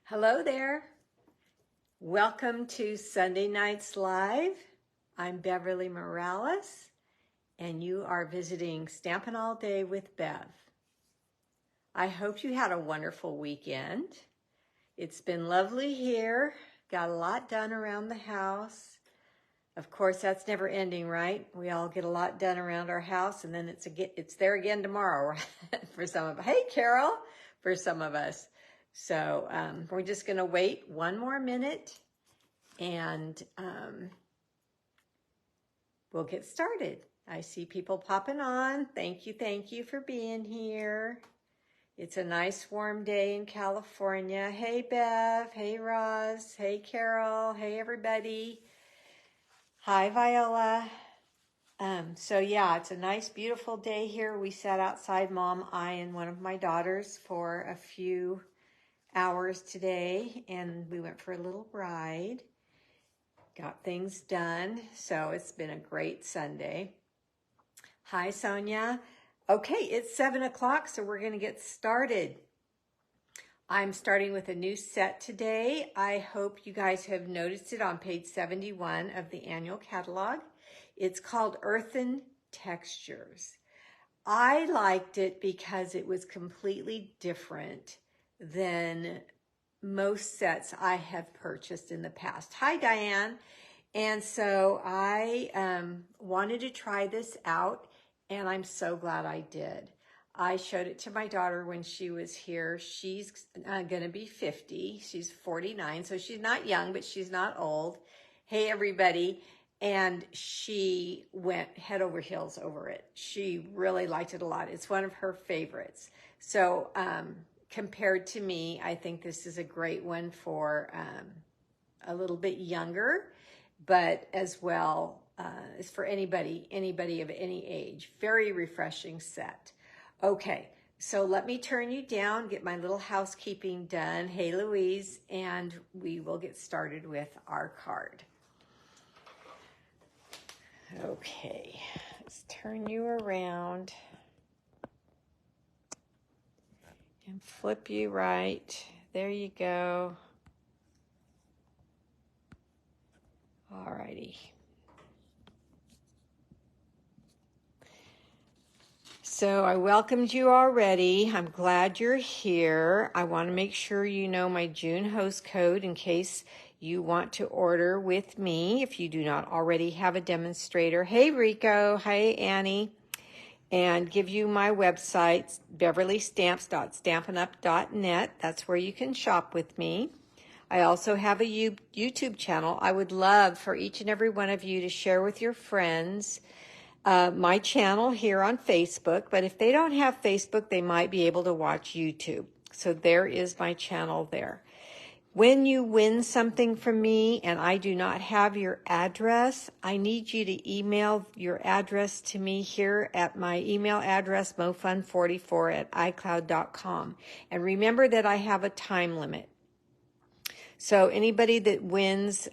Hello there. Welcome to Sunday Nights Live. I'm Beverlee Morales, and you are visiting Stampin' All Day with Bev. I hope you had a wonderful weekend. It's been lovely here. Got a lot done around the house. Of course, that's never ending, right? We all get a lot done around our house, and then it's there again tomorrow, right? For some of us. Hey, Carol, for some of us. So we're just going to wait one more minute, and we'll get started. I see people popping on. Thank you for being here. It's a nice warm day in California. Hey, Bev. Hey, Roz. Hey, Carol. Hey, everybody. Hi, Viola. So yeah, it's a nice, beautiful day here. We sat outside, Mom, I, and one of my daughters for a few hours today, and we went for a little ride. Got things done. So it's been a great Sunday. Hi, Sonia. Okay, it's 7 o'clock, so we're going to get started. I'm starting with a new set today. I hope you guys have noticed it on page 71 of the annual catalog. It's called Earthen Textures. I liked it because it was completely different than most sets I have purchased in the past. Hi, Diane. And so I wanted to try this out, and I'm so glad I did. I showed it to my daughter when she was here. She's going to be 50. She's 49, so she's not young, but she's not old. Hey, everybody. And she went head over heels over it. She really liked it a lot. It's one of her favorites. So compared to me, I think this is a great one for a little bit younger, but as well as for anybody of any age. Very refreshing set. Okay, so let me turn you down, get my little housekeeping done. Hey, Louise, and we will get started with our card. Okay, let's turn you around and flip you right. There you go. All righty. So I welcomed you already. I'm glad you're here. I want to make sure you know my June host code in case you want to order with me if you do not already have a demonstrator. Hey, Rico. Hey, Annie. And give you my website, beverleestamps.stampinup.net. That's where you can shop with me. I also have a YouTube channel. I would love for each and every one of you to share with your friends my channel here on Facebook, but if they don't have Facebook, they might be able to watch YouTube. So there is my channel there. When you win something from me and I do not have your address, I need you to email your address to me here at my email address, mofun44@icloud.com. And remember that I have a time limit. So anybody that wins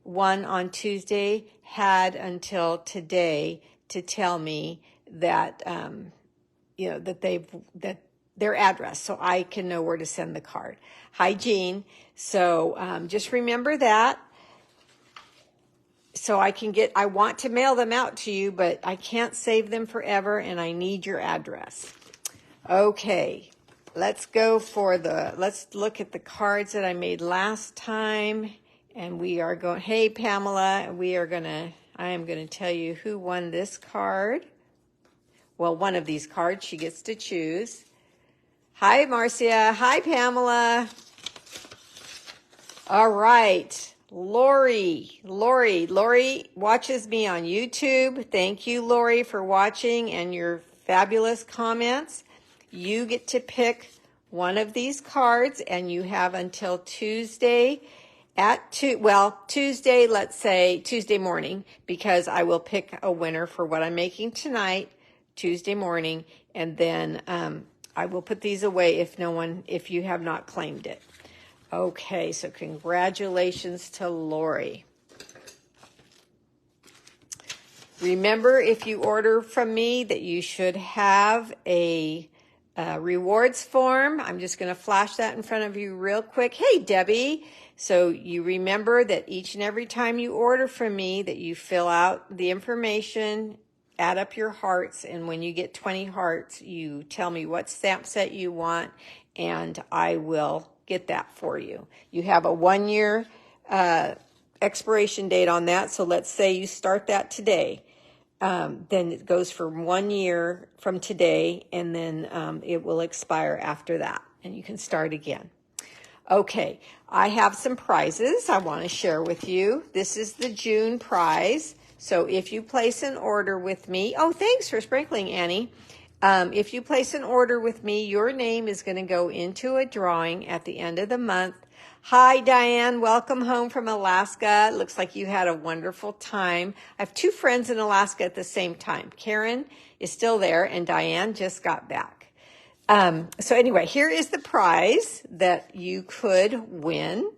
one on Tuesday had until today to tell me that that their address, so I can know where to send the card. Hi, Jean. So just remember that. So I want to mail them out to you, but I can't save them forever, and I need your address. Okay, let's look at the cards that I made last time. And we are going, hey, Pamela, I am going to tell you who won this card. Well, one of these cards she gets to choose. Hi, Marcia. Hi, Pamela. All right. Lori watches me on YouTube. Thank you, Lori, for watching and your fabulous comments. You get to pick one of these cards, and you have until Tuesday Tuesday, let's say Tuesday morning, because I will pick a winner for what I'm making tonight, Tuesday morning, and then I will put these away if you have not claimed it. Okay, so congratulations to Lori. Remember, if you order from me, that you should have a rewards form. I'm just going to flash that in front of you real quick. Hey, Debbie. So you remember that each and every time you order from me that you fill out the information, add up your hearts, and when you get 20 hearts, you tell me what stamp set you want, and I will get that for you. You have a 1-year expiration date on that, so let's say you start that today. Then it goes for 1 year from today, and then it will expire after that, and you can start again. Okay, I have some prizes I want to share with you. This is the June prize. So if you place an order with me, oh, thanks for sprinkling, Annie. If you place an order with me, your name is going to go into a drawing at the end of the month. Hi, Diane. Welcome home from Alaska. It looks like you had a wonderful time. I have 2 friends in Alaska at the same time. Karen is still there, and Diane just got back. So anyway, here is the prize that you could win.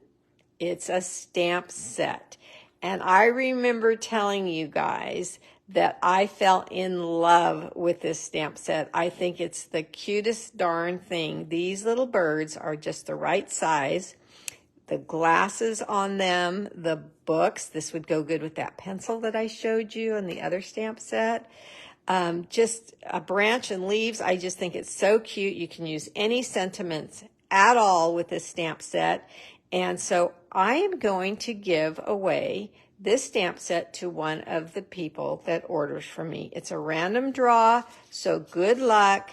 It's a stamp set. And I remember telling you guys that I fell in love with this stamp set. I think it's the cutest darn thing. These little birds are just the right size. The glasses on them, the books, this would go good with that pencil that I showed you and the other stamp set. Just a branch and leaves. I just think it's so cute. You can use any sentiments at all with this stamp set. And so I am going to give away this stamp set to one of the people that orders from me. It's a random draw, so good luck.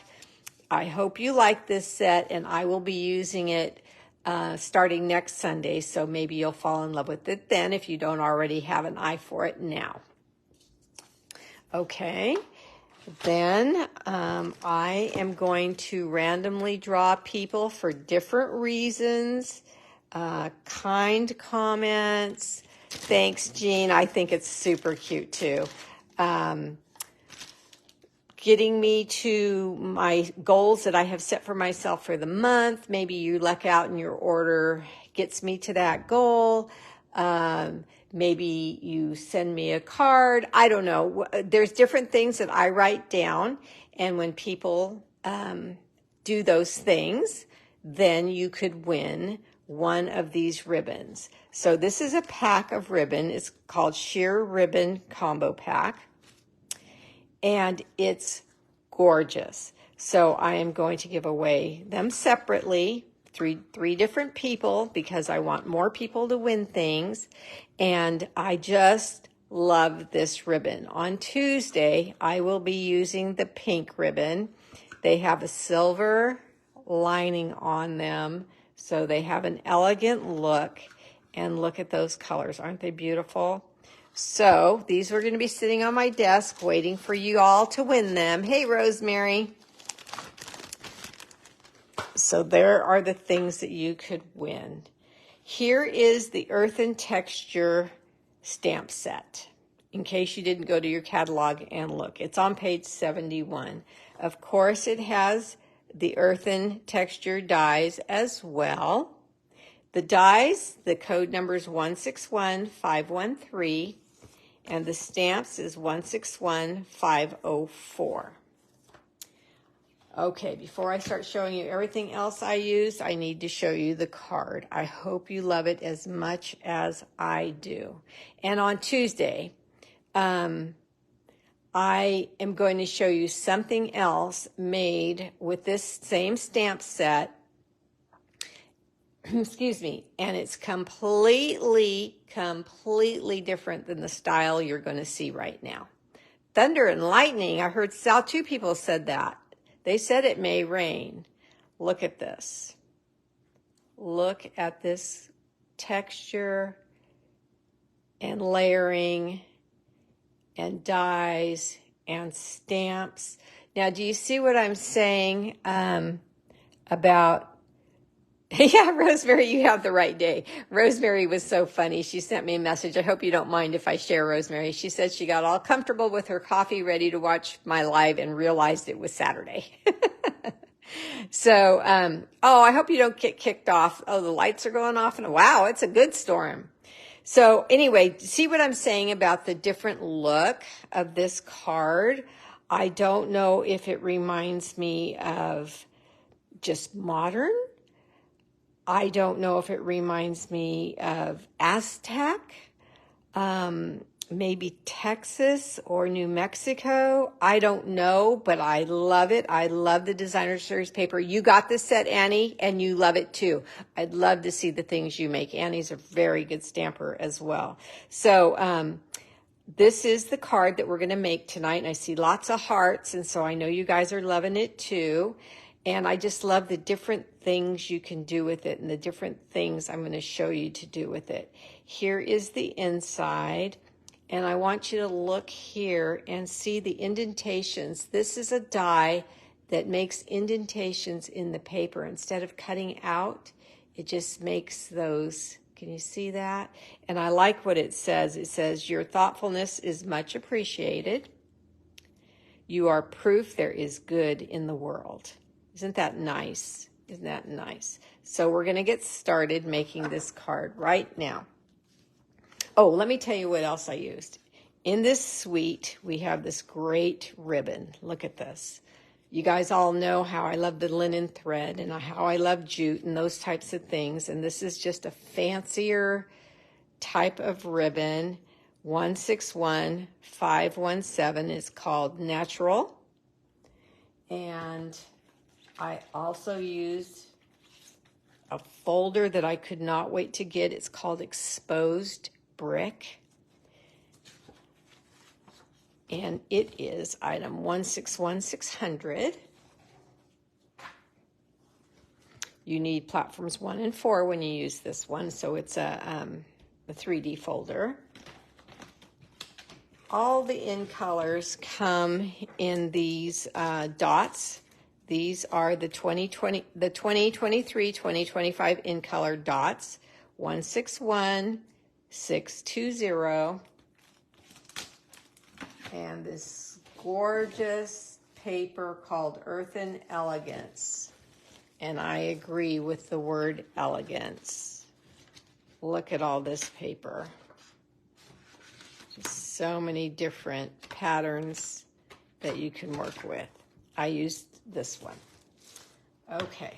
I hope you like this set, and I will be using it starting next Sunday, so maybe you'll fall in love with it then if you don't already have an eye for it now. Okay, then I am going to randomly draw people for different reasons, kind comments. Thanks, Jean. I think it's super cute too. Getting me to my goals that I have set for myself for the month. Maybe you luck out and your order gets me to that goal. Maybe you send me a card. I don't know. There's different things that I write down. And when people do those things, then you could win one of these ribbons. So this is a pack of ribbon. It's called Sheer Ribbon Combo Pack. And it's gorgeous. So I am going to give away them separately, three different people, because I want more people to win things. And I just love this ribbon. On Tuesday, I will be using the pink ribbon. They have a silver lining on them, so they have an elegant look. And look at those colors. Aren't they beautiful? So these are going to be sitting on my desk waiting for you all to win them. Hey, Rosemary. So there are the things that you could win. Here is the Earthen Texture stamp set, in case you didn't go to your catalog and look. It's on page 71. Of course, it has the Earthen Texture dies as well. The dies, the code number is 161513, and the stamps is 161504. Okay, before I start showing you everything else I used, I need to show you the card. I hope you love it as much as I do. And on Tuesday, I am going to show you something else made with this same stamp set. Excuse me, and it's completely different than the style you're going to see right now. Thunder and lightning, I heard 2 people said that. They said it may rain. Look at this. Look at this texture and layering and dies and stamps. Now, do you see what I'm saying about... Yeah, Rosemary, you have the right day. Rosemary was so funny. She sent me a message. I hope you don't mind if I share, Rosemary. She said she got all comfortable with her coffee, ready to watch my live, and realized it was Saturday. So, I hope you don't get kicked off. Oh, the lights are going off, and wow, it's a good storm. So anyway, see what I'm saying about the different look of this card? I don't know if it reminds me of just modern. I don't know if it reminds me of Aztec, maybe Texas or New Mexico. I don't know, but I love it. I love the designer series paper. You got this set, Annie, and you love it too. I'd love to see the things you make. Annie's a very good stamper as well. So this is the card that we're going to make tonight, and I see lots of hearts, and so I know you guys are loving it too. And I just love the different things you can do with it and the different things I'm going to show you to do with it. Here is the inside, and I want you to look here and see the indentations. This is a die that makes indentations in the paper. Instead of cutting out, it just makes those. Can you see that? And I like what it says. It says, your thoughtfulness is much appreciated. You are proof there is good in the world. Isn't that nice? Isn't that nice? So we're going to get started making this card right now. Oh, let me tell you what else I used. In this suite, we have this great ribbon. Look at this. You guys all know how I love the linen thread and how I love jute and those types of things. And this is just a fancier type of ribbon. 161517 is called Natural. And I also used a folder that I could not wait to get. It's called Exposed Brick. And it is item 161600. You need platforms 1 and 4 when you use this one, so it's a 3D folder. All the in colors come in these dots. These are the 2020, the 2023, 2025 in color dots. 161620. And this gorgeous paper called Earthen Elegance. And I agree with the word elegance. Look at all this paper. Just so many different patterns that you can work with. I used this one. Okay,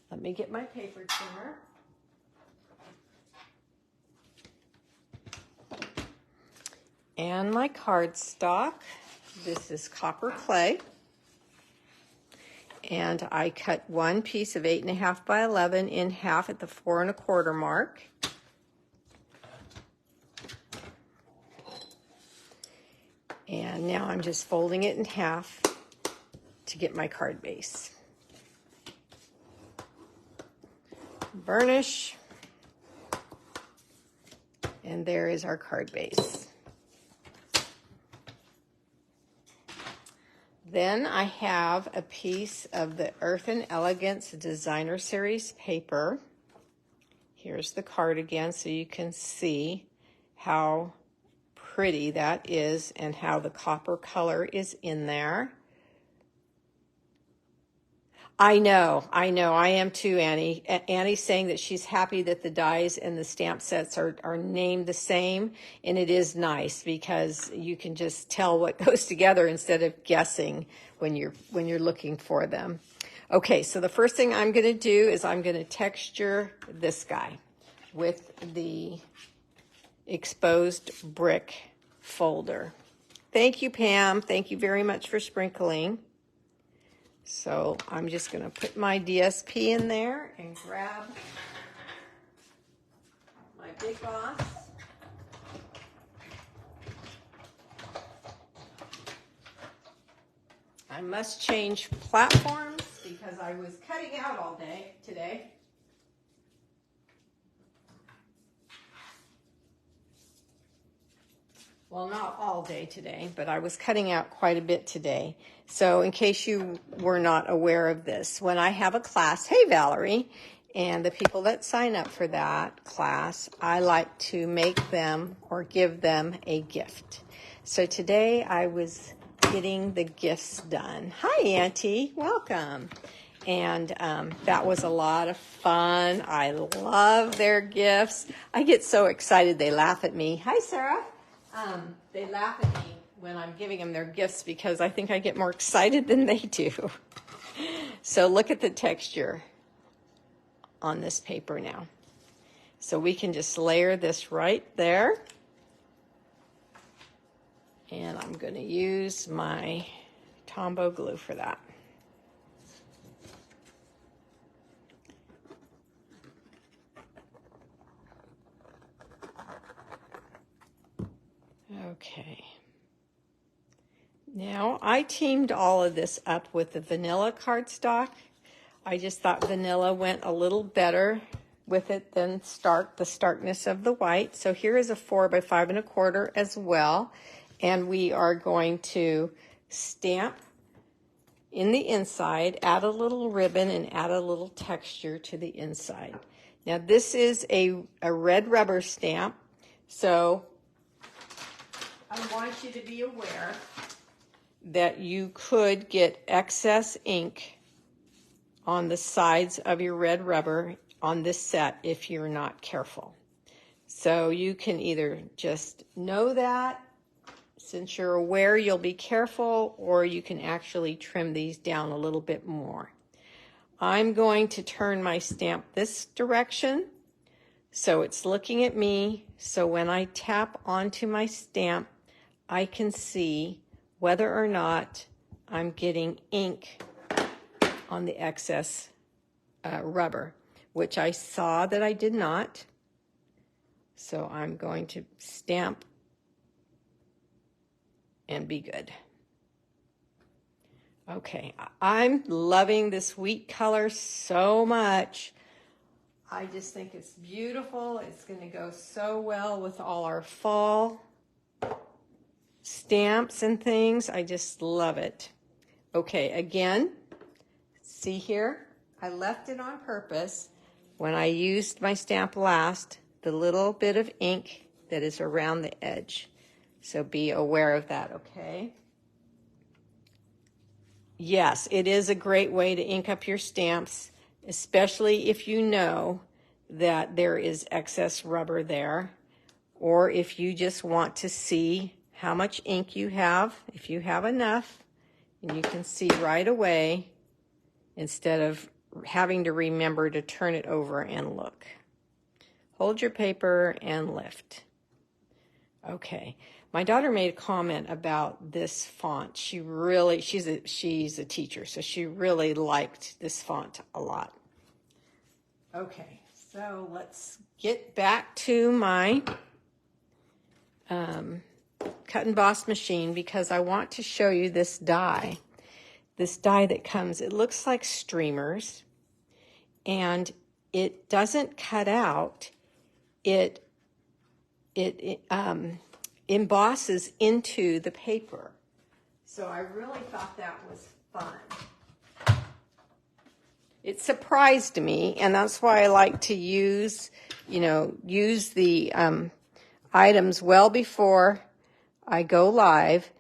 let me get my paper trimmer. And my cardstock. This is copper clay. And I cut one piece of 8.5 by 11 in half at the 4 1/4 mark. And now I'm just folding it in half to get my card base. Burnish. And there is our card base. Then I have a piece of the Earthen Elegance Designer Series paper. Here's the card again so you can see how pretty that is and how the copper color is in there. I know, I am too, Annie. Annie's saying that she's happy that the dies and the stamp sets are named the same, and it is nice because you can just tell what goes together instead of guessing when you're looking for them. Okay, so the first thing I'm going to do is I'm going to texture this guy with the Exposed Brick folder. Thank you, Pam. Thank you very much for sprinkling. So I'm just going to put my DSP in there and grab my Big Boss. I must change platforms because I was cutting out all day today. Well, not all day today, but I was cutting out quite a bit today. So in case you were not aware of this, when I have a class, hey Valerie, and the people that sign up for that class, I like to make them or give them a gift. So today I was getting the gifts done. Hi, Auntie, welcome. And that was a lot of fun. I love their gifts. I get so excited they laugh at me. Hi, Sarah. They laugh at me when I'm giving them their gifts because I think I get more excited than they do. So look at the texture on this paper now. So we can just layer this right there. And I'm going to use my Tombow glue for that. Okay. Now I teamed all of this up with the vanilla cardstock. I just thought vanilla went a little better with it than the starkness of the white. So here is a 4 by 5 1/4 as well. And we are going to stamp in the inside, add a little ribbon, and add a little texture to the inside. Now this is a red rubber stamp, so I want you to be aware that you could get excess ink on the sides of your red rubber on this set if you're not careful. So you can either just know that, since you're aware you'll be careful, or you can actually trim these down a little bit more. I'm going to turn my stamp this direction so it's looking at me, so when I tap onto my stamp I can see whether or not I'm getting ink on the excess rubber, which I saw that I did not. So I'm going to stamp and be good. Okay, I'm loving this wheat color so much. I just think it's beautiful. It's going to go so well with all our fall stamps and things. I just love it. Okay, again, see here, I left it on purpose when I used my stamp last, the little bit of ink that is around the edge. So be aware of that, okay? Yes, it is a great way to ink up your stamps, especially if you know that there is excess rubber there, or if you just want to see how much ink you have, if you have enough, and you can see right away instead of having to remember to turn it over and look. Hold your paper and lift. Okay. My daughter made a comment about this font. She's a teacher, so she really liked this font a lot. Okay, so let's get back to my cut and emboss machine, because I want to show you this die. This die that comes, it looks like streamers, and it doesn't cut out. It embosses into the paper. So I really thought that was fun. It surprised me, and that's why I like to use the items well before I go live,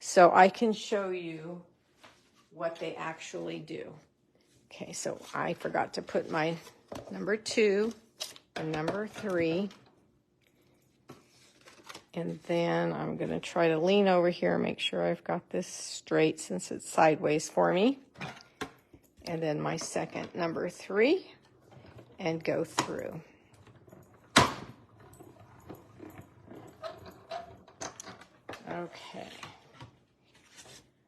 so I can show you what they actually do. Okay, so I forgot to put my number 2 and number 3. And then I'm going to try to lean over here and make sure I've got this straight since it's sideways for me. And then my second number 3 and go through. Okay.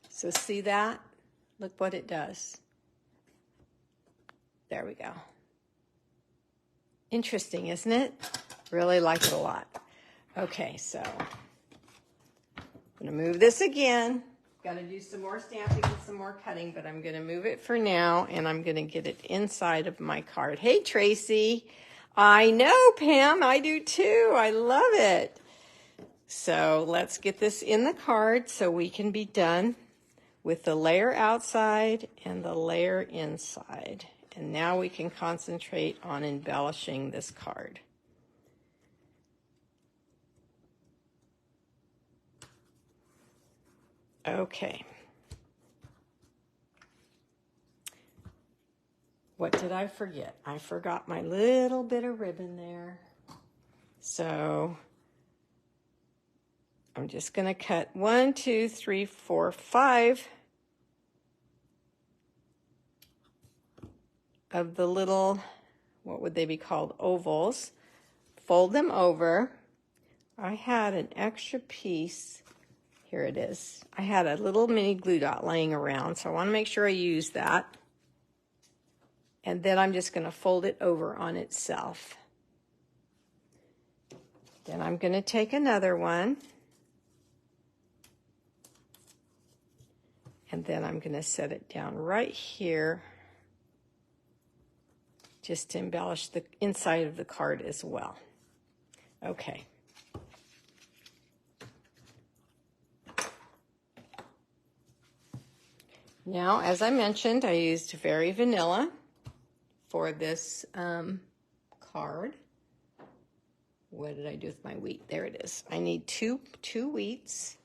So see that? Look what it does. There we go. Interesting, isn't it? Really like it a lot. Okay, so I'm going to move this again. Got to do some more stamping and some more cutting, but I'm going to move it for now, and I'm going to get it inside of my card. Hey, Tracy. I know, Pam. I do too. I love it. So let's get this in the card so we can be done with the layer outside and the layer inside. And now we can concentrate on embellishing this card. Okay. What did I forget? I forgot my little bit of ribbon there. So I'm just going to cut 1, 2, 3, 4, 5 of the little, what would they be called, ovals. Fold them over. I had an extra piece. Here it is. I had a little mini glue dot laying around, so I want to make sure I use that. And then I'm just going to fold it over on itself. Then I'm going to take another one. And then I'm going to set it down right here, just to embellish the inside of the card as well. Okay. Now, as I mentioned, I used Very Vanilla for this card. What did I do with my wheat? There it is. I need two wheats.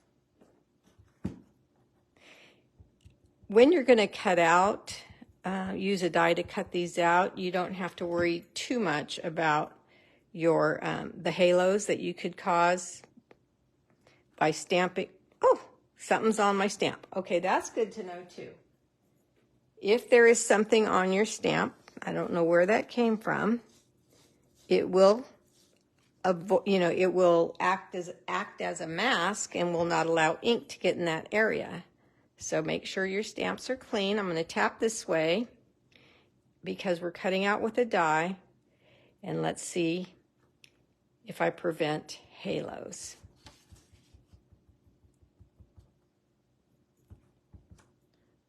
When you're going to cut out, use a die to cut these out, you don't have to worry too much about your the halos that you could cause by stamping. Oh, something's on my stamp. Okay, that's good to know too. If there is something on your stamp, I don't know where that came from, it will, it will act as a mask and will not allow ink to get in that area. So make sure your stamps are clean. I'm going to tap this way because we're cutting out with a die. And let's see if I prevent halos.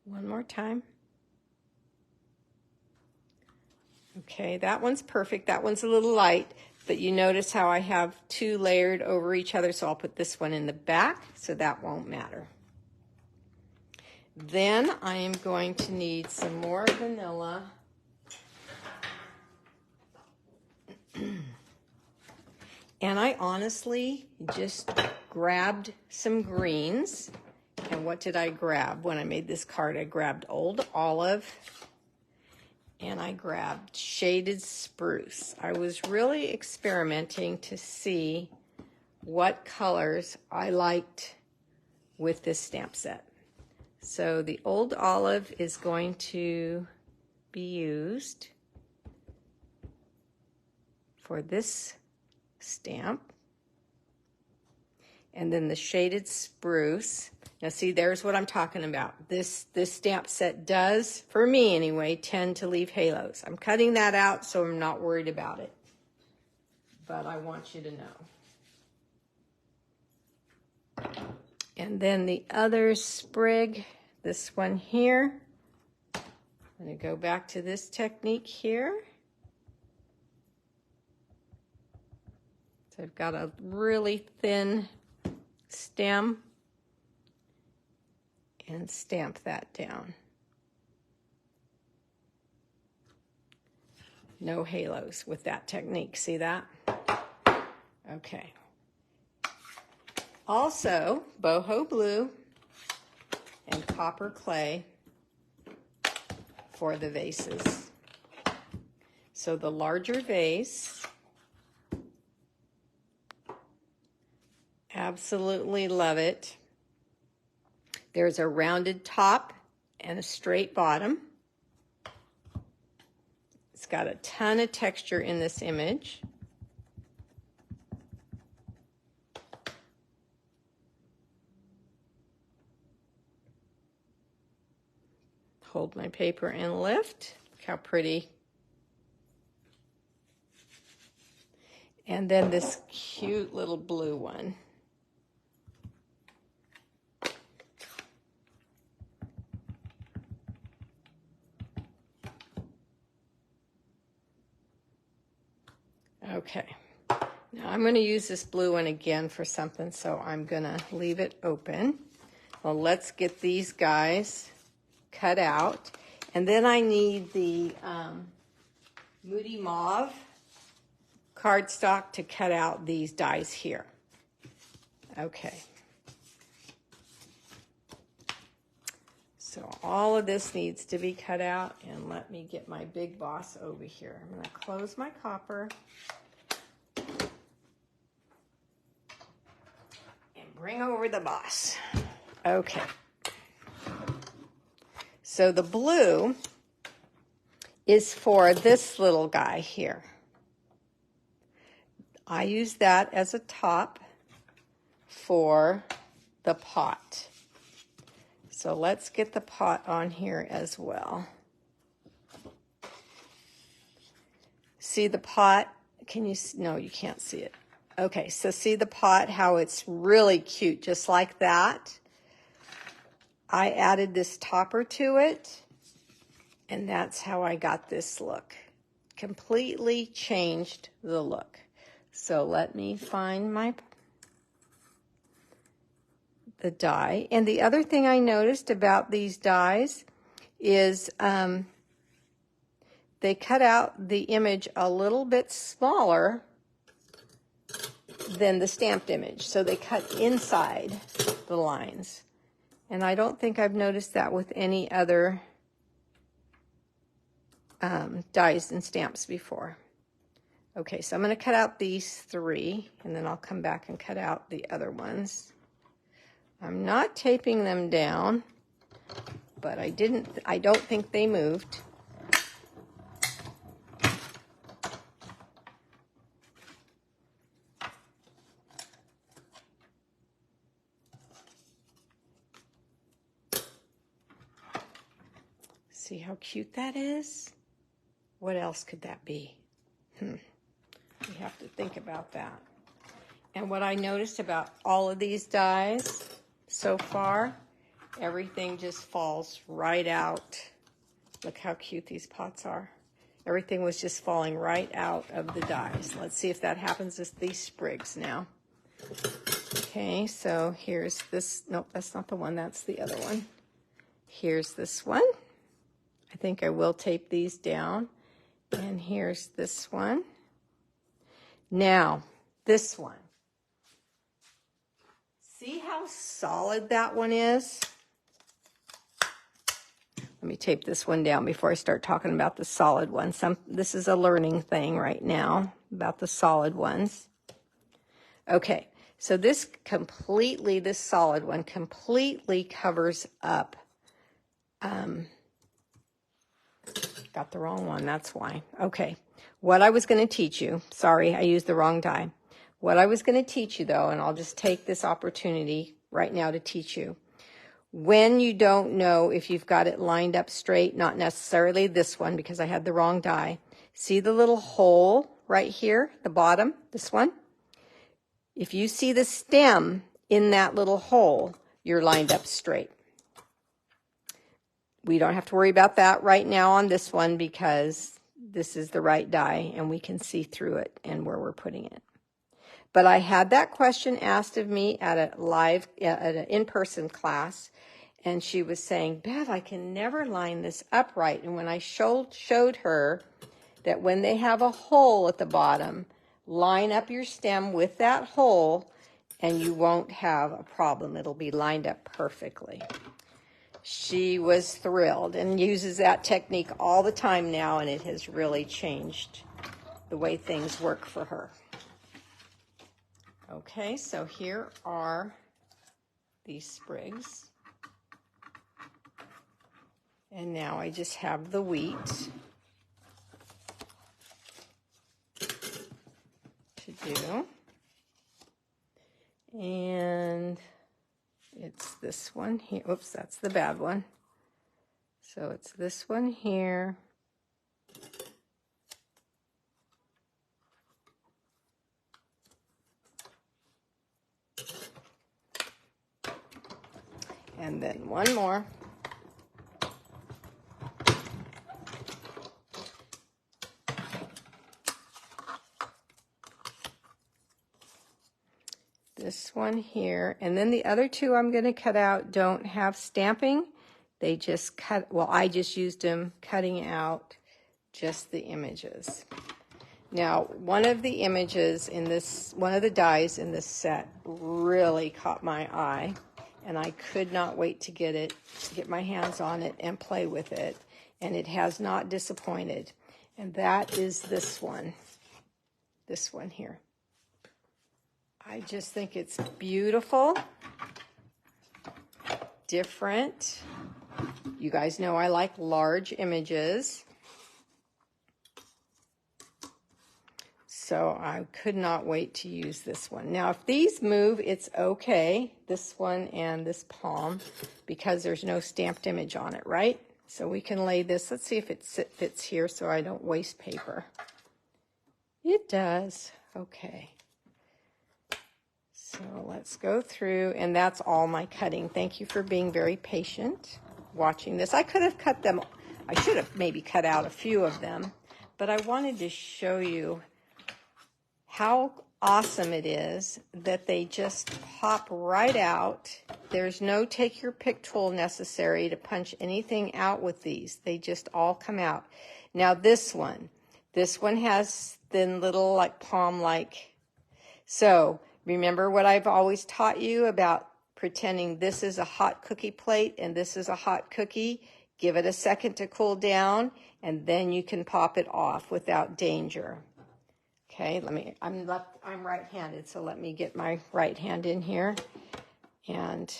One more time. Okay, that one's perfect. That one's a little light, but you notice how I have two layered over each other, so I'll put this one in the back, so that won't matter. Then I am going to need some more vanilla. And I honestly just grabbed some greens. And what did I grab when I made this card? I grabbed Old Olive and I grabbed Shaded Spruce. I was really experimenting to see what colors I liked with this stamp set. So the Old Olive is going to be used for this stamp. And then the Shaded Spruce. Now see, there's what I'm talking about. This stamp set does, for me anyway, tend to leave halos. I'm cutting that out so I'm not worried about it. But I want you to know. And then the other sprig, this one here. I'm going to go back to this technique here. So I've got a really thin stem and stamp that down. No halos with that technique. See that? Okay. Also, boho blue and copper clay for the vases. So the larger vase, absolutely love it. There's a rounded top and a straight bottom. It's got a ton of texture in this image. Hold my paper and lift. Look how pretty. And then this cute little blue one. Okay, now I'm going to use this blue one again for something, so I'm going to leave it open. Well, let's get these guys cut out. And then I need the Moody Mauve cardstock to cut out these dies here. Okay. So all of this needs to be cut out, and let me get my big boss over here. I'm going to close my copper and bring over the boss. Okay. So the blue is for this little guy here. I use that as a top for the pot. So let's get the pot on here as well. See the pot? Can you, no, you can't see it. Okay, so see the pot, how it's really cute, just like that. I added this topper to it, and that's how I got this look. Completely changed the look. So let me find the die. And the other thing I noticed about these dies is they cut out the image a little bit smaller than the stamped image. So they cut inside the lines. And I don't think I've noticed that with any other dies and stamps before. Okay, so I'm going to cut out these 3, and then I'll come back and cut out the other ones. I'm not taping them down, but I don't think they moved. See how cute that is? What else could that be? You have to think about that. And what I noticed about all of these dies so far, everything just falls right out. Look how cute these pots are. Everything was just falling right out of the dies. Let's see if that happens with these sprigs now. Okay, so here's this. Nope, that's not the one. That's the other one. Here's this one. I think I will tape these down. And here's this one. Now, this one. See how solid that one is? Let me tape this one down before I start talking about the solid ones. This is a learning thing right now about the solid ones. Okay, so this solid one completely covers up. Got the wrong one, that's why. Okay, what I was going to teach you, sorry, I used the wrong die. What I was going to teach you, though, and I'll just take this opportunity right now to teach you. When you don't know if you've got it lined up straight, not necessarily this one because I had the wrong die. See the little hole right here, the bottom, this one? If you see the stem in that little hole, you're lined up straight. We don't have to worry about that right now on this one because this is the right die and we can see through it and where we're putting it. But I had that question asked of me at an in-person class, and she was saying, Bev, I can never line this up right. And when I showed her that when they have a hole at the bottom, line up your stem with that hole and you won't have a problem. It'll be lined up perfectly. She was thrilled and uses that technique all the time now, and it has really changed the way things work for her. Okay, so here are these sprigs. And now I just have the wheat to do. And it's this one here. Oops, that's the bad one. So it's this one here. And then one more. This one here. And then the other two I'm going to cut out don't have stamping. They just cut, well, I just used them cutting out just the images. Now, one of the images in this, one of the dies in this set really caught my eye. And I could not wait to get my hands on it and play with it. And it has not disappointed. And that is this one here. I just think it's beautiful, different. You guys know I like large images. So I could not wait to use this one. Now, if these move, it's okay, this one and this palm, because there's no stamped image on it, right? So we can lay this. Let's see if it fits here so I don't waste paper. It does. Okay. So let's go through, and that's all my cutting. Thank you for being very patient watching this. I could have cut them. I should have maybe cut out a few of them, but I wanted to show you how awesome it is that they just pop right out. There's no take your pick tool necessary to punch anything out with these. They just all come out. Now this one has thin little like palm-like. So remember what I've always taught you about pretending this is a hot cookie plate and this is a hot cookie. Give it a second to cool down and then you can pop it off without danger. Okay, I'm right-handed, so let me get my right hand in here and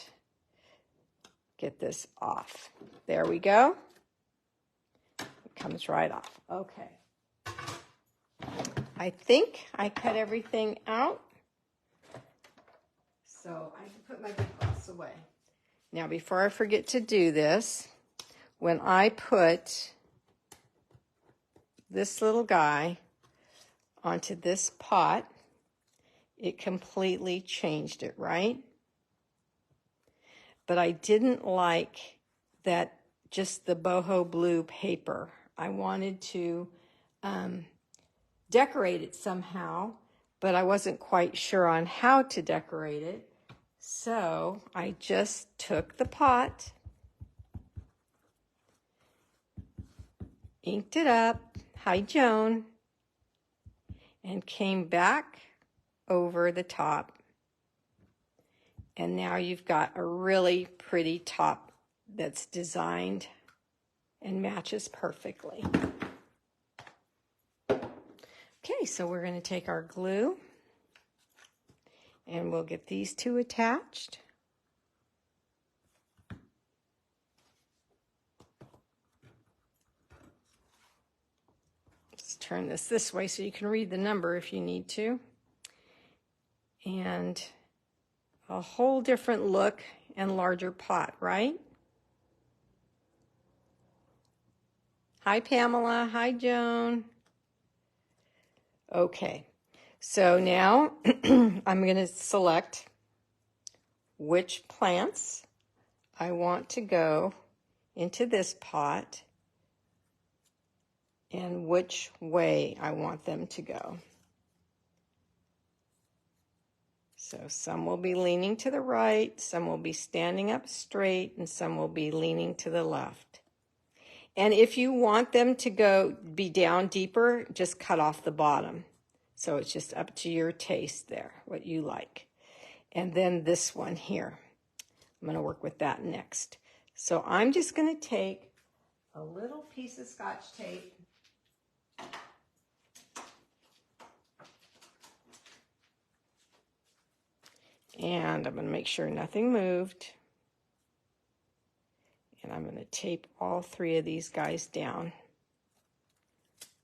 get this off. There we go. It comes right off. Okay. I think I cut everything out. So I can put my big glass away. Now, before I forget to do this, when I put this little guy onto this pot, it completely changed it, right? But I didn't like that just the boho blue paper. I wanted to decorate it somehow, but I wasn't quite sure on how to decorate it. So I just took the pot, inked it up, hi Joan, and came back over the top. And now you've got a really pretty top that's designed and matches perfectly. Okay, so we're going to take our glue and we'll get these two attached. Let's turn this way so you can read the number if you need to. And a whole different look and larger pot, right? Hi, Pamela. Hi, Joan. Okay, so now I'm going to select which plants I want to go into this pot and which way I want them to go. So some will be leaning to the right, some will be standing up straight, and some will be leaning to the left. And if you want them to be down deeper, just cut off the bottom. So it's just up to your taste there, what you like. And then this one here, I'm going to work with that next. So I'm just going to take a little piece of Scotch tape and I'm going to make sure nothing moved. And I'm going to tape all three of these guys down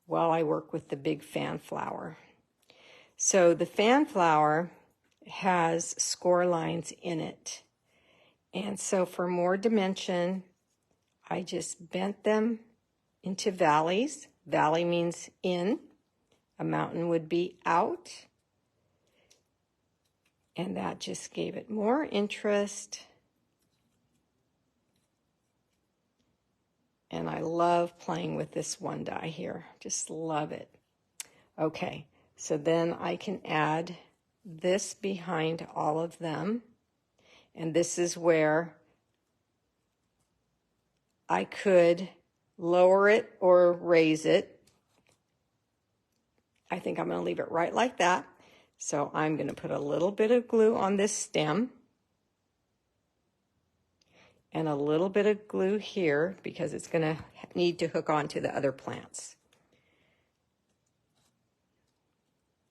while I work with the big fan flower. So the fan flower has score lines in it. And so for more dimension, I just bent them into valleys. Valley means in. A mountain would be out. And that just gave it more interest. And I love playing with this one die here. Just love it. Okay, so then I can add this behind all of them. And this is where I could lower it or raise it. I think I'm going to leave it right like that. So I'm going to put a little bit of glue on this stem. And a little bit of glue here because it's going to need to hook on to the other plants.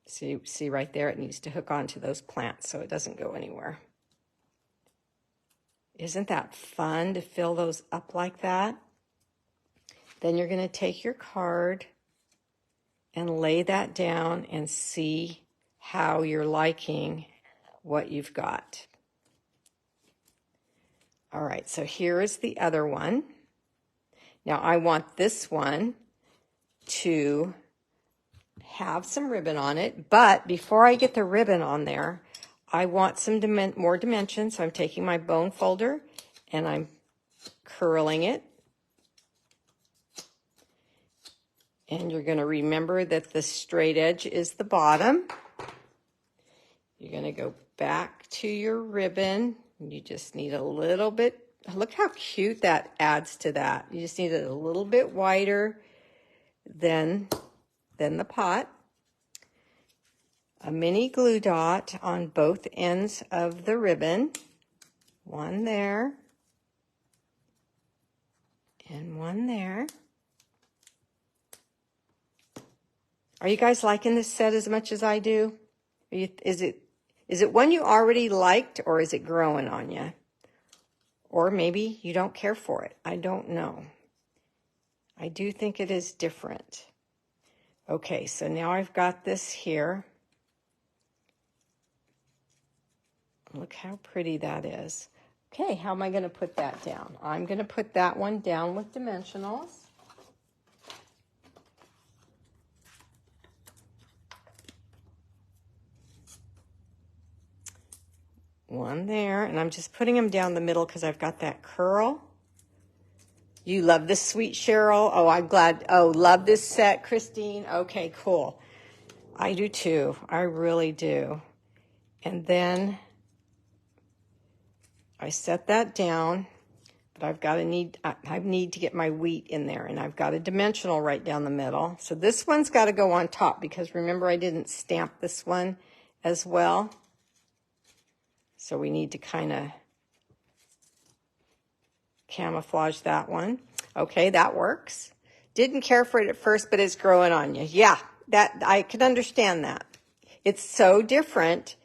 See right there, it needs to hook on to those plants so it doesn't go anywhere. Isn't that fun to fill those up like that? Then you're going to take your card and lay that down and see how you're liking what you've got. All right, so here is the other one. Now I want this one to have some ribbon on it, but before I get the ribbon on there, I want some more dimension. So I'm taking my bone folder and I'm curling it. And you're going to remember that the straight edge is the bottom. You're going to go back to your ribbon. You just need a little bit. Look how cute that adds to that. You just need it a little bit wider than the pot. A mini glue dot on both ends of the ribbon. One there. And one there. Are you guys liking this set as much as I do? Is it one you already liked, or is it growing on you? Or maybe you don't care for it. I don't know. I do think it is different. Okay, so now I've got this here. Look how pretty that is. Okay, how am I going to put that down? I'm going to put that one down with dimensionals. One there, and I'm just putting them down the middle because I've got that curl. You love this, sweet Cheryl? Oh, I'm glad. Oh, love this set, Christine. Okay, cool. I do too. I really do. And then I set that down, but I need to get my wheat in there, and I've got a dimensional right down the middle. So this one's got to go on top because remember I didn't stamp this one as well. So we need to kind of camouflage that one. Okay, that works. Didn't care for it at first, but it's growing on you. Yeah, that I could understand that. It's so different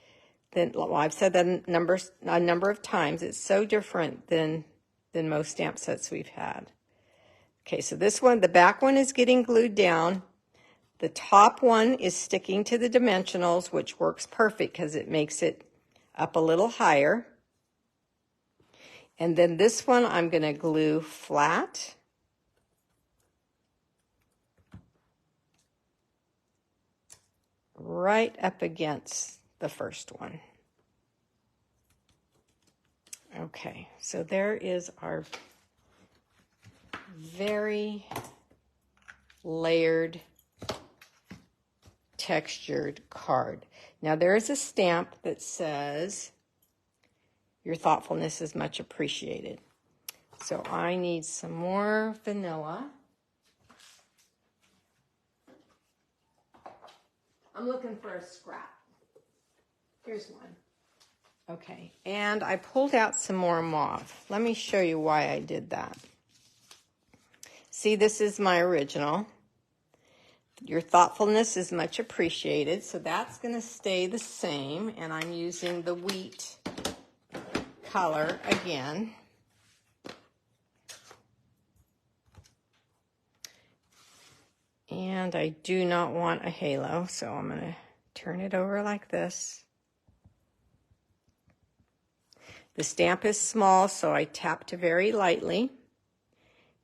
than, well, I've said that a number of times. It's so different than most stamp sets we've had. Okay, so this one, the back one is getting glued down. The top one is sticking to the dimensionals, which works perfect because it makes it up a little higher. And then this one I'm going to glue flat. Right up against the first one. Okay, so there is our very layered, textured card. Now there is a stamp that says, "Your thoughtfulness is much appreciated." So I need some more vanilla. I'm looking for a scrap. Here's one. Okay, and I pulled out some more mauve. Let me show you why I did that. See, this is my original. Your thoughtfulness is much appreciated, so that's going to stay the same, and I'm using the wheat color again. And I do not want a halo, so I'm going to turn it over like this. The stamp is small, so I tapped very lightly.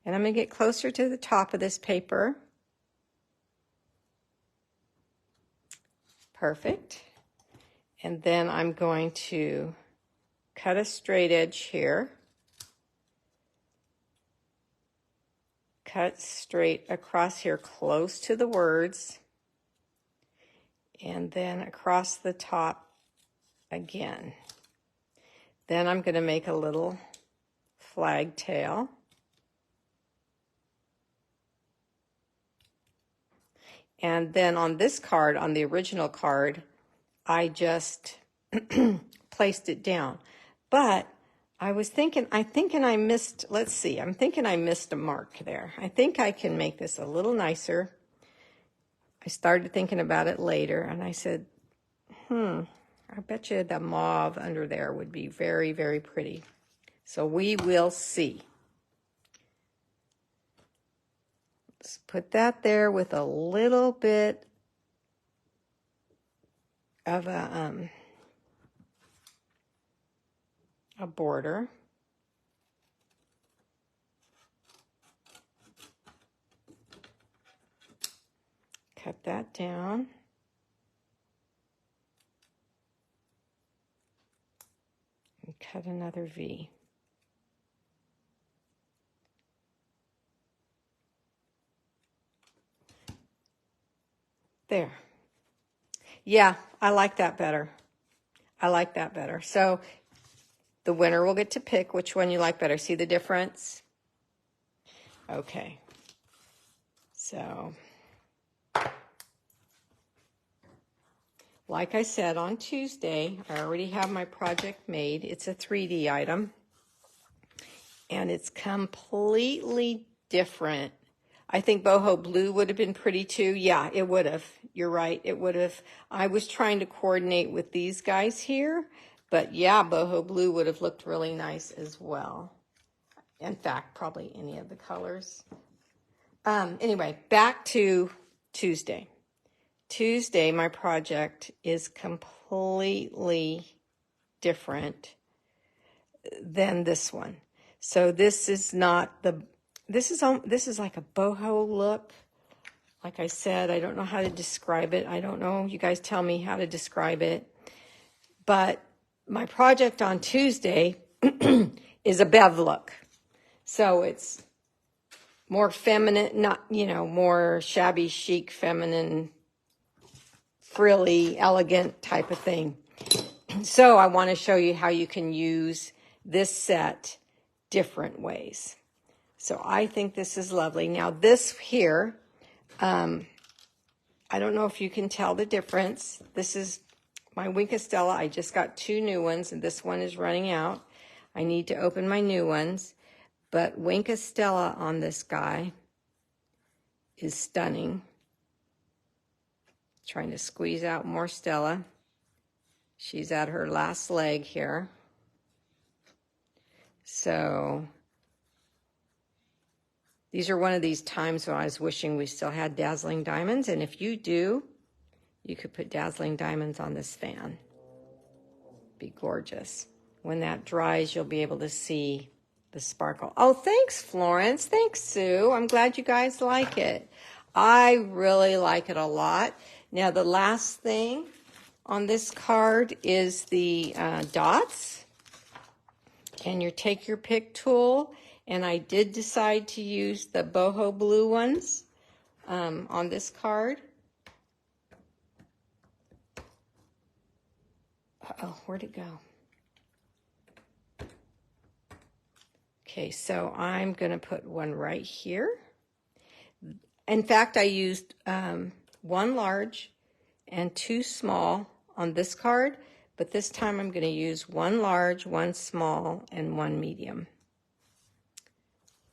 And I'm going to get closer to the top of this paper. Perfect. And then I'm going to cut a straight edge here. Cut straight across here close to the words. And then across the top again. Then I'm going to make a little flag tail. And then on this card, on the original card, I just placed it down. But I was thinking, I'm thinking I missed a mark there. I think I can make this a little nicer. I started thinking about it later, and I said, I bet you the mauve under there would be very, very pretty. So we will see. Let's put that there with a little bit of a border. Cut that down. And cut another V. There. Yeah, I like that better. I like that better. So the winner will get to pick which one you like better. See the difference? Okay. So, like I said, on Tuesday, I already have my project made. It's a 3D item. And it's completely different. I think boho blue would have been pretty too. Yeah, it would have. You're right, it would have. I was trying to coordinate with these guys here, but yeah, boho blue would have looked really nice as well. In fact, probably any of the colors. Anyway, back to Tuesday. Tuesday, my project is completely different than this one. So this is not the, this is like a boho look. Like I said, I don't know how to describe it. I don't know. You guys tell me how to describe it. But my project on Tuesday is a Bev look. So it's more feminine, not, you know, more shabby chic, feminine, frilly, elegant type of thing. So I want to show you how you can use this set different ways. So I think this is lovely. Now this here, I don't know if you can tell the difference. This is my Wink Estella. I just got 2 new ones, and this one is running out. I need to open my new ones. But Wink Estella on this guy is stunning. Trying to squeeze out more Stella. She's at her last leg here. So these are one of these times when I was wishing we still had dazzling diamonds. And if you do, you could put dazzling diamonds on this fan. Be gorgeous. When that dries, you'll be able to see the sparkle. Oh, thanks, Florence. Thanks, Sue. I'm glad you guys like it. I really like it a lot. Now, the last thing on this card is the dots. And you take your pick tool, and I did decide to use the boho blue ones on this card. Uh-oh, where'd it go? Okay, so I'm going to put one right here. In fact, I used 1 large and 2 small on this card, but this time I'm going to use 1 large, 1 small, and 1 medium.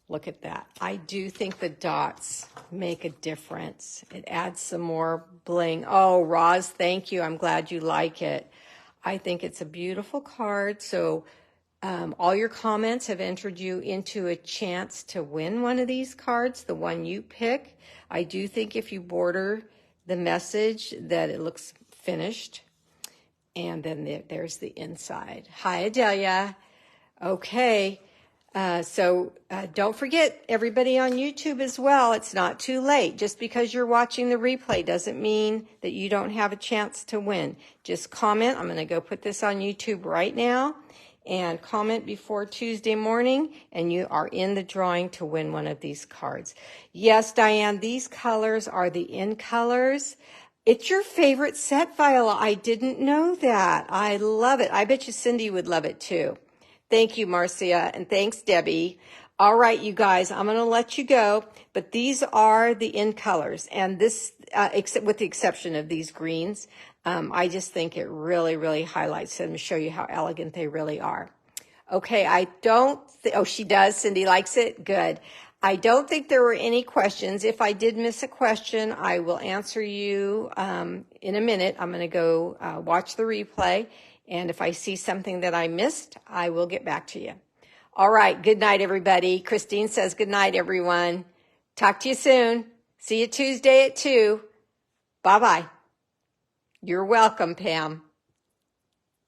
Look at that. I do think the dots make a difference. It adds some more bling. Oh, Roz, thank you. I'm glad you like it. I think it's a beautiful card. So all your comments have entered you into a chance to win one of these cards, the one you pick. I do think if you border the message that it looks finished. And then there's the inside. Hi, Adelia. Okay. So don't forget, everybody on YouTube as well, it's not too late. Just because you're watching the replay doesn't mean that you don't have a chance to win. Just comment. I'm going to go put this on YouTube right now. And comment before Tuesday morning, and you are in the drawing to win one of these cards. Yes, Diane, these colors are the in colors. It's your favorite set, Viola. I didn't know that. I love it. I bet you Cindy would love it too. Thank you, Marcia, and thanks, Debbie. All right, you guys, I'm going to let you go, but these are the in colors, and this, except with the exception of these greens, I just think it really, really highlights them and show you how elegant they really are. Okay, I don't, oh, she does. Cindy likes it. Good. I don't think there were any questions. If I did miss a question, I will answer you in a minute. I'm going to go watch the replay, and if I see something that I missed, I will get back to you. All right, good night, everybody. Christine says good night, everyone. Talk to you soon. See you Tuesday at 2. Bye-bye. You're welcome, Pam.